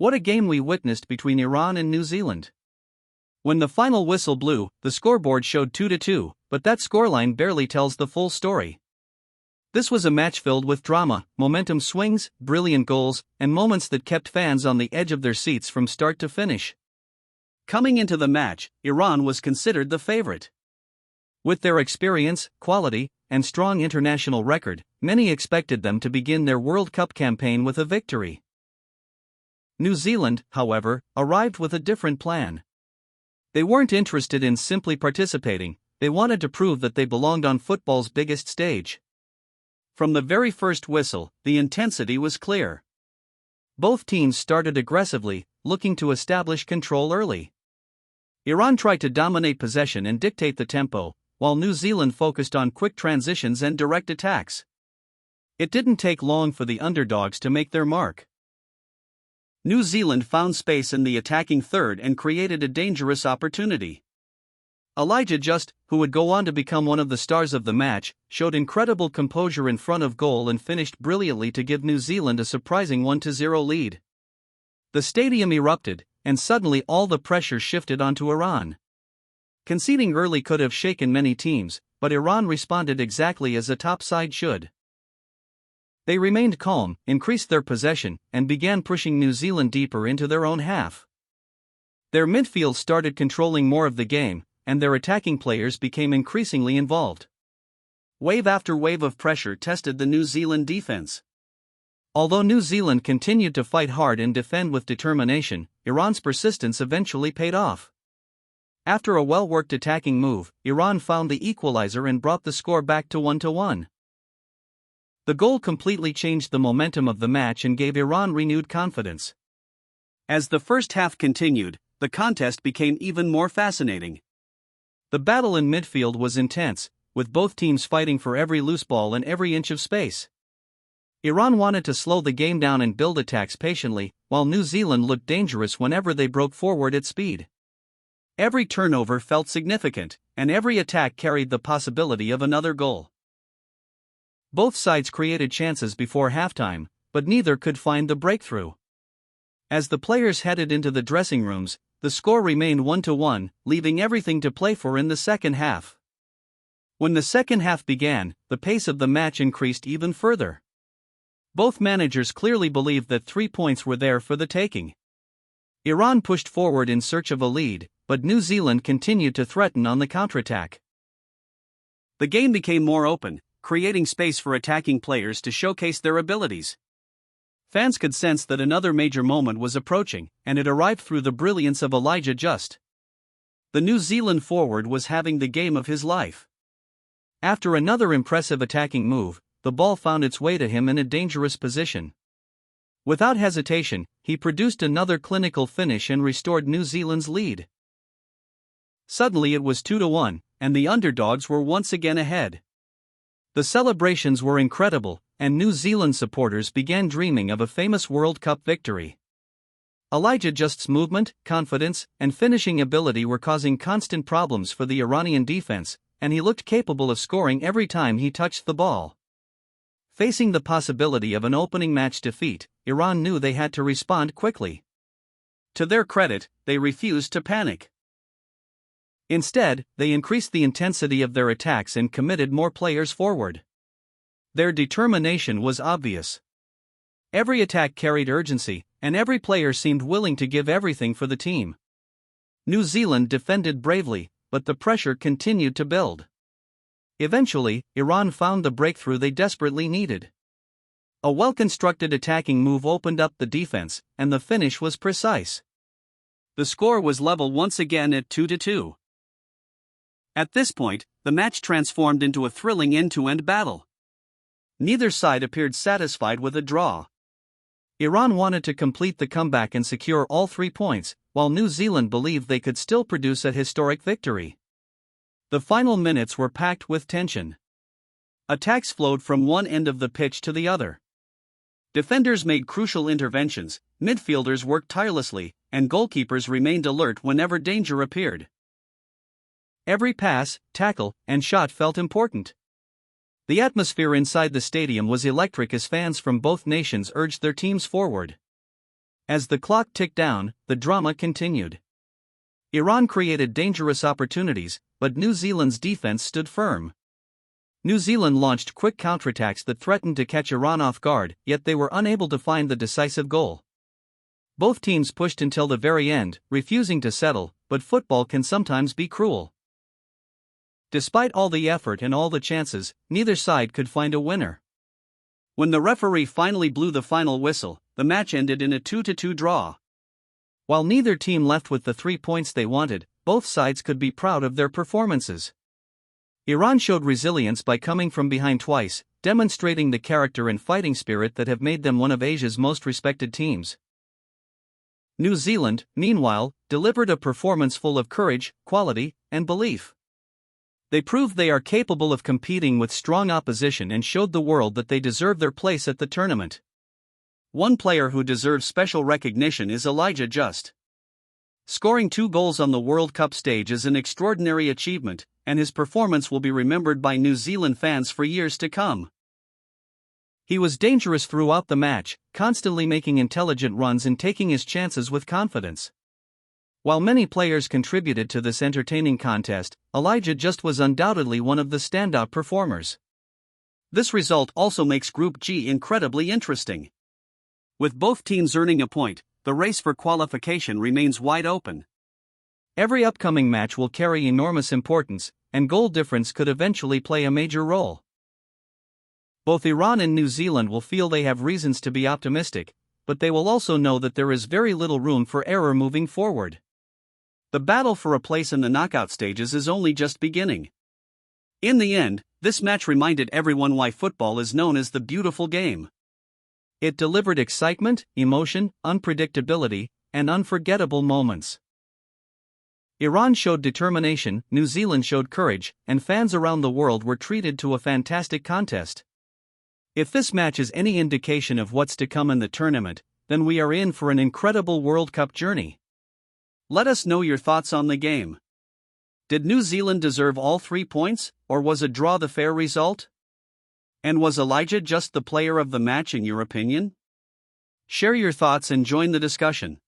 What a game we witnessed between Iran and New Zealand. When the final whistle blew, the scoreboard showed 2-2, but that scoreline barely tells the full story. This was a match filled with drama, momentum swings, brilliant goals, and moments that kept fans on the edge of their seats from start to finish. Coming into the match, Iran was considered the favorite. With their experience, quality, and strong international record, many expected them to begin their World Cup campaign with a victory. New Zealand, however, arrived with a different plan. They weren't interested in simply participating, they wanted to prove that they belonged on football's biggest stage. From the very first whistle, the intensity was clear. Both teams started aggressively, looking to establish control early. Iran tried to dominate possession and dictate the tempo, while New Zealand focused on quick transitions and direct attacks. It didn't take long for the underdogs to make their mark. New Zealand found space in the attacking third and created a dangerous opportunity. Elijah Just, who would go on to become one of the stars of the match, showed incredible composure in front of goal and finished brilliantly to give New Zealand a surprising 1-0 lead. The stadium erupted, and suddenly all the pressure shifted onto Iran. Conceding early could have shaken many teams, but Iran responded exactly as a top side should. They remained calm, increased their possession, and began pushing New Zealand deeper into their own half. Their midfield started controlling more of the game, and their attacking players became increasingly involved. Wave after wave of pressure tested the New Zealand defense. Although New Zealand continued to fight hard and defend with determination, Iran's persistence eventually paid off. After a well-worked attacking move, Iran found the equalizer and brought the score back to 1-1. The goal completely changed the momentum of the match and gave Iran renewed confidence. As the first half continued, the contest became even more fascinating. The battle in midfield was intense, with both teams fighting for every loose ball and every inch of space. Iran wanted to slow the game down and build attacks patiently, while New Zealand looked dangerous whenever they broke forward at speed. Every turnover felt significant, and every attack carried the possibility of another goal. Both sides created chances before halftime, but neither could find the breakthrough. As the players headed into the dressing rooms, the score remained 1-1, leaving everything to play for in the second half. When the second half began, the pace of the match increased even further. Both managers clearly believed that 3 points were there for the taking. Iran pushed forward in search of a lead, but New Zealand continued to threaten on the counterattack. The game became more open, creating space for attacking players to showcase their abilities. Fans could sense that another major moment was approaching, and it arrived through the brilliance of Elijah Just. The New Zealand forward was having the game of his life. After another impressive attacking move, the ball found its way to him in a dangerous position. Without hesitation, he produced another clinical finish and restored New Zealand's lead. Suddenly it was 2-1, and the underdogs were once again ahead. The celebrations were incredible, and New Zealand supporters began dreaming of a famous World Cup victory. Elijah Just's movement, confidence, and finishing ability were causing constant problems for the Iranian defense, and he looked capable of scoring every time he touched the ball. Facing the possibility of an opening match defeat, Iran knew they had to respond quickly. To their credit, they refused to panic. Instead, they increased the intensity of their attacks and committed more players forward. Their determination was obvious. Every attack carried urgency, and every player seemed willing to give everything for the team. New Zealand defended bravely, but the pressure continued to build. Eventually, Iran found the breakthrough they desperately needed. A well-constructed attacking move opened up the defense, and the finish was precise. The score was level once again at 2-2. At this point, the match transformed into a thrilling end-to-end battle. Neither side appeared satisfied with a draw. Iran wanted to complete the comeback and secure all 3 points, while New Zealand believed they could still produce a historic victory. The final minutes were packed with tension. Attacks flowed from one end of the pitch to the other. Defenders made crucial interventions, midfielders worked tirelessly, and goalkeepers remained alert whenever danger appeared. Every pass, tackle, and shot felt important. The atmosphere inside the stadium was electric as fans from both nations urged their teams forward. As the clock ticked down, the drama continued. Iran created dangerous opportunities, but New Zealand's defense stood firm. New Zealand launched quick counterattacks that threatened to catch Iran off guard, yet they were unable to find the decisive goal. Both teams pushed until the very end, refusing to settle, but football can sometimes be cruel. Despite all the effort and all the chances, neither side could find a winner. When the referee finally blew the final whistle, the match ended in a 2-2 draw. While neither team left with the 3 points they wanted, both sides could be proud of their performances. Iran showed resilience by coming from behind twice, demonstrating the character and fighting spirit that have made them one of Asia's most respected teams. New Zealand, meanwhile, delivered a performance full of courage, quality, and belief. They proved they are capable of competing with strong opposition and showed the world that they deserve their place at the tournament. One player who deserves special recognition is Elijah Just. Scoring 2 goals on the World Cup stage is an extraordinary achievement, and his performance will be remembered by New Zealand fans for years to come. He was dangerous throughout the match, constantly making intelligent runs and taking his chances with confidence. While many players contributed to this entertaining contest, Elijah Just was undoubtedly one of the standout performers. This result also makes Group G incredibly interesting. With both teams earning a point, the race for qualification remains wide open. Every upcoming match will carry enormous importance, and goal difference could eventually play a major role. Both Iran and New Zealand will feel they have reasons to be optimistic, but they will also know that there is very little room for error moving forward. The battle for a place in the knockout stages is only just beginning. In the end, this match reminded everyone why football is known as the beautiful game. It delivered excitement, emotion, unpredictability, and unforgettable moments. Iran showed determination, New Zealand showed courage, and fans around the world were treated to a fantastic contest. If this match is any indication of what's to come in the tournament, then we are in for an incredible World Cup journey. Let us know your thoughts on the game. Did New Zealand deserve all 3 points, or was a draw the fair result? And was Elijah Just the player of the match in your opinion? Share your thoughts and join the discussion.